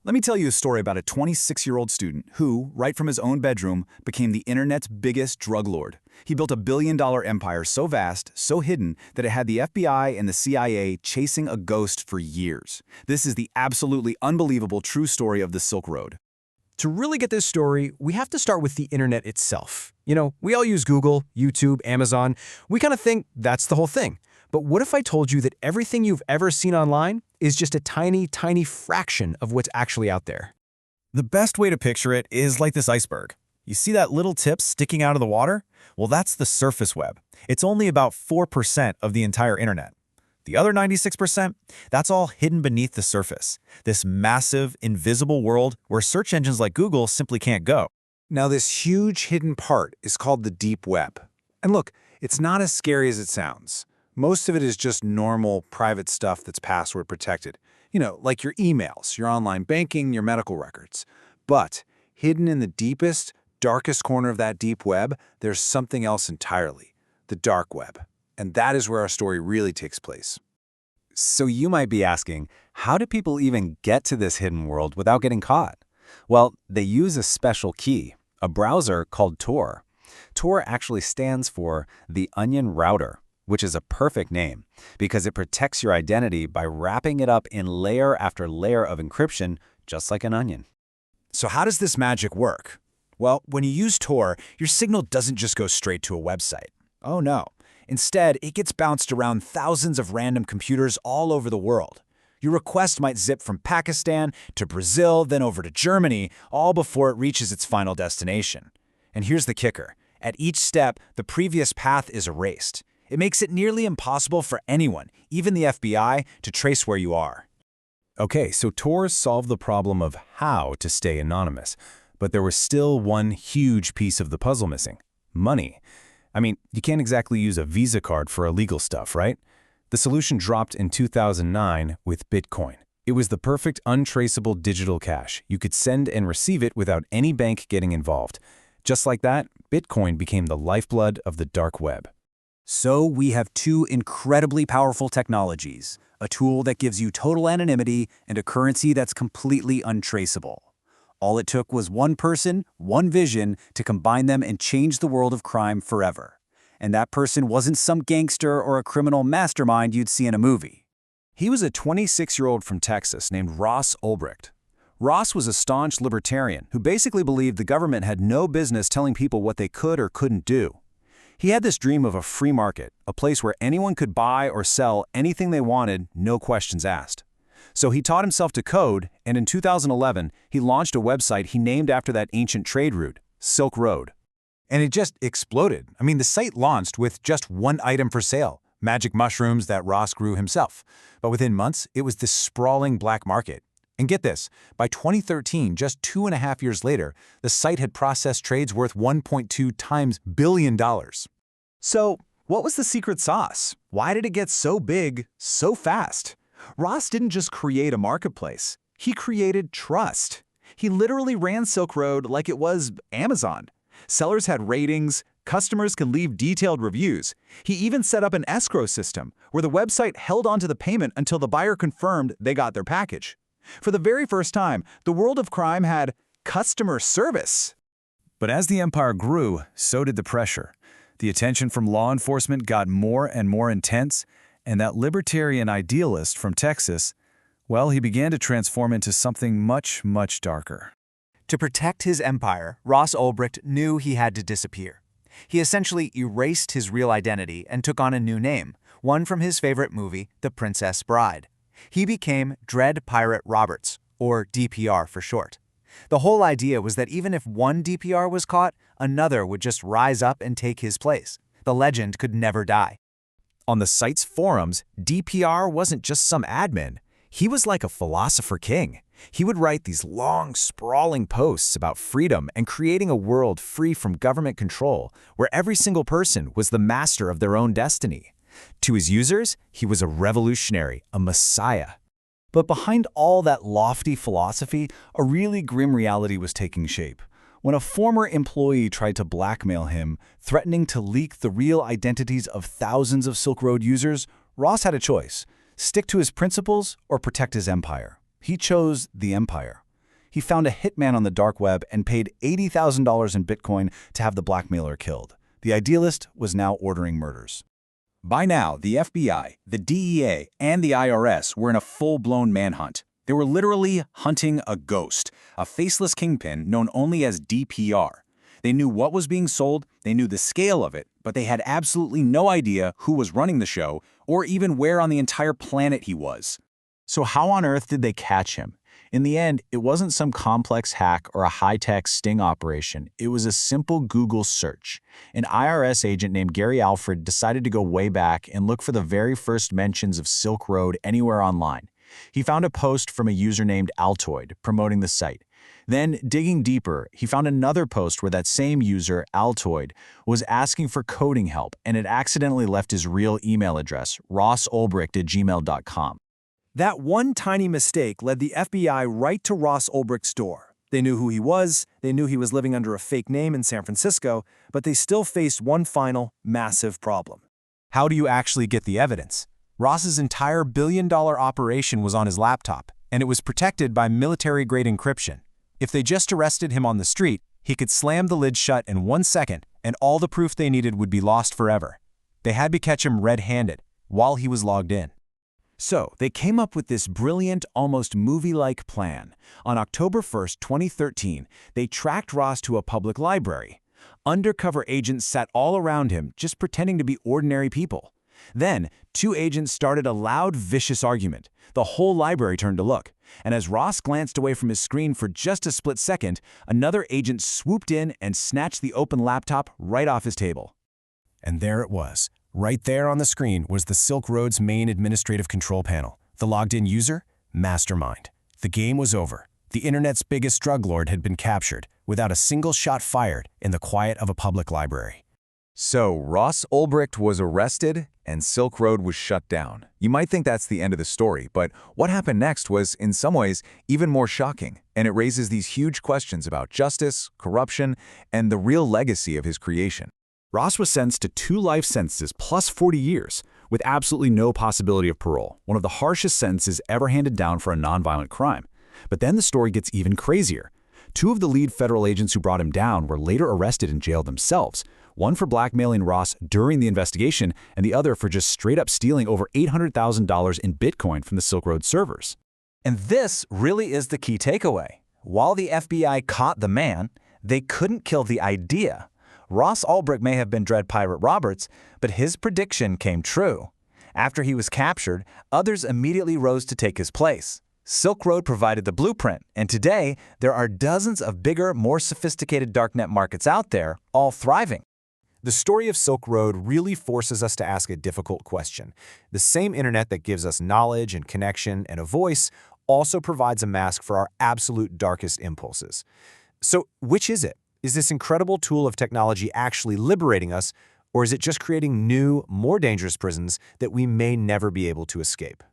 Let me tell you a story about a 26-year-old student who, right from his own bedroom, became the internet's biggest drug lord. He built a billion-dollar empire so vast, so hidden, that it had the FBI and the CIA chasing a ghost for years. This is the absolutely unbelievable true story of the Silk Road. To really get this story, we have to start with the internet itself. We all use Google, YouTube, Amazon. We kind of think that's the whole thing. But what if I told you that everything you've ever seen online is just a tiny, tiny fraction of what's actually out there? The best way to picture it is like this iceberg. You see that little tip sticking out of the water? Well, that's the surface web. It's only about 4% of the entire internet. The other 96%, that's all hidden beneath the surface. This massive, invisible world where search engines like Google simply can't go. Now, this huge hidden part is called the deep web. And look, it's not as scary as it sounds. Most of it is just normal, private stuff that's password protected. Like your emails, your online banking, your medical records. But hidden in the deepest, darkest corner of that deep web, there's something else entirely, the dark web. And that is where our story really takes place. So you might be asking, how do people even get to this hidden world without getting caught? Well, they use a special key, a browser called Tor. Tor actually stands for the Onion Router, which is a perfect name because it protects your identity by wrapping it up in layer after layer of encryption, just like an onion. So how does this magic work? Well, when you use Tor, your signal doesn't just go straight to a website. Oh no. Instead, it gets bounced around thousands of random computers all over the world. Your request might zip from Pakistan to Brazil, then over to Germany, all before it reaches its final destination. And here's the kicker. At each step, the previous path is erased. It makes it nearly impossible for anyone, even the FBI, to trace where you are. Okay, so Tor solved the problem of how to stay anonymous, but there was still one huge piece of the puzzle missing: money. I mean, you can't exactly use a Visa card for illegal stuff, right? The solution dropped in 2009 with Bitcoin. It was the perfect untraceable digital cash. You could send and receive it without any bank getting involved. Just like that, Bitcoin became the lifeblood of the dark web. So we have two incredibly powerful technologies, a tool that gives you total anonymity and a currency that's completely untraceable. All it took was one person, one vision, to combine them and change the world of crime forever. And that person wasn't some gangster or a criminal mastermind you'd see in a movie. He was a 26-year-old from Texas named Ross Ulbricht. Ross was a staunch libertarian who basically believed the government had no business telling people what they could or couldn't do. He had this dream of a free market, a place where anyone could buy or sell anything they wanted, no questions asked. So he taught himself to code, and in 2011, he launched a website he named after that ancient trade route, Silk Road. And it just exploded. I mean, the site launched with just one item for sale, magic mushrooms that Ross grew himself. But within months, it was this sprawling black market. And get this, by 2013, just 2.5 years later, the site had processed trades worth $1.2 billion. So, what was the secret sauce? Why did it get so big, so fast? Ross didn't just create a marketplace. He created trust. He literally ran Silk Road like it was Amazon. Sellers had ratings, customers could leave detailed reviews. He even set up an escrow system where the website held onto the payment until the buyer confirmed they got their package. For the very first time, the world of crime had customer service. But as the empire grew, so did the pressure. The attention from law enforcement got more and more intense, and that libertarian idealist from Texas, well, he began to transform into something much, much darker. To protect his empire, Ross Ulbricht knew he had to disappear. He essentially erased his real identity and took on a new name, one from his favorite movie, The Princess Bride. He became Dread Pirate Roberts, or DPR for short. The whole idea was that even if one DPR was caught, another would just rise up and take his place. The legend could never die. On the site's forums, DPR wasn't just some admin. He was like a philosopher king. He would write these long, sprawling posts about freedom and creating a world free from government control, where every single person was the master of their own destiny. To his users, he was a revolutionary, a messiah. But behind all that lofty philosophy, a really grim reality was taking shape. When a former employee tried to blackmail him, threatening to leak the real identities of thousands of Silk Road users, Ross had a choice: stick to his principles or protect his empire. He chose the empire. He found a hitman on the dark web and paid $80,000 in Bitcoin to have the blackmailer killed. The idealist was now ordering murders. By now, the FBI, the DEA, and the IRS were in a full-blown manhunt. They were literally hunting a ghost, a faceless kingpin known only as DPR. They knew what was being sold, they knew the scale of it, but they had absolutely no idea who was running the show or even where on the entire planet he was. So how on earth did they catch him? In the end, it wasn't some complex hack or a high-tech sting operation. It was a simple Google search. An IRS agent named Gary Alfred decided to go way back and look for the very first mentions of Silk Road anywhere online. He found a post from a user named Altoid promoting the site. Then, digging deeper, he found another post where that same user, Altoid, was asking for coding help and had accidentally left his real email address, rossulbricht@gmail.com. That one tiny mistake led the FBI right to Ross Ulbricht's door. They knew who he was, they knew he was living under a fake name in San Francisco, but they still faced one final, massive problem. How do you actually get the evidence? Ross's entire billion-dollar operation was on his laptop, and it was protected by military-grade encryption. If they just arrested him on the street, he could slam the lid shut in 1 second, and all the proof they needed would be lost forever. They had to catch him red-handed, while he was logged in. So, they came up with this brilliant, almost movie-like plan. On October 1st, 2013, they tracked Ross to a public library. Undercover agents sat all around him, just pretending to be ordinary people. Then, two agents started a loud, vicious argument. The whole library turned to look. And as Ross glanced away from his screen for just a split second, another agent swooped in and snatched the open laptop right off his table. And there it was. Right there on the screen was the Silk Road's main administrative control panel. The logged-in user? Mastermind. The game was over. The internet's biggest drug lord had been captured, without a single shot fired, in the quiet of a public library. So, Ross Ulbricht was arrested and Silk Road was shut down. You might think that's the end of the story, but what happened next was, in some ways, even more shocking, and it raises these huge questions about justice, corruption, and the real legacy of his creation. Ross was sentenced to 2 life sentences plus 40 years, with absolutely no possibility of parole, one of the harshest sentences ever handed down for a nonviolent crime. But then the story gets even crazier. 2 of the lead federal agents who brought him down were later arrested and jailed themselves, one for blackmailing Ross during the investigation and the other for just straight-up stealing over $800,000 in Bitcoin from the Silk Road servers. And this really is the key takeaway. While the FBI caught the man, they couldn't kill the idea. Ross Ulbricht may have been Dread Pirate Roberts, but his prediction came true. After he was captured, others immediately rose to take his place. Silk Road provided the blueprint, and today there are dozens of bigger, more sophisticated darknet markets out there, all thriving. The story of Silk Road really forces us to ask a difficult question. The same internet that gives us knowledge and connection and a voice also provides a mask for our absolute darkest impulses. So, which is it? Is this incredible tool of technology actually liberating us, or is it just creating new, more dangerous prisons that we may never be able to escape?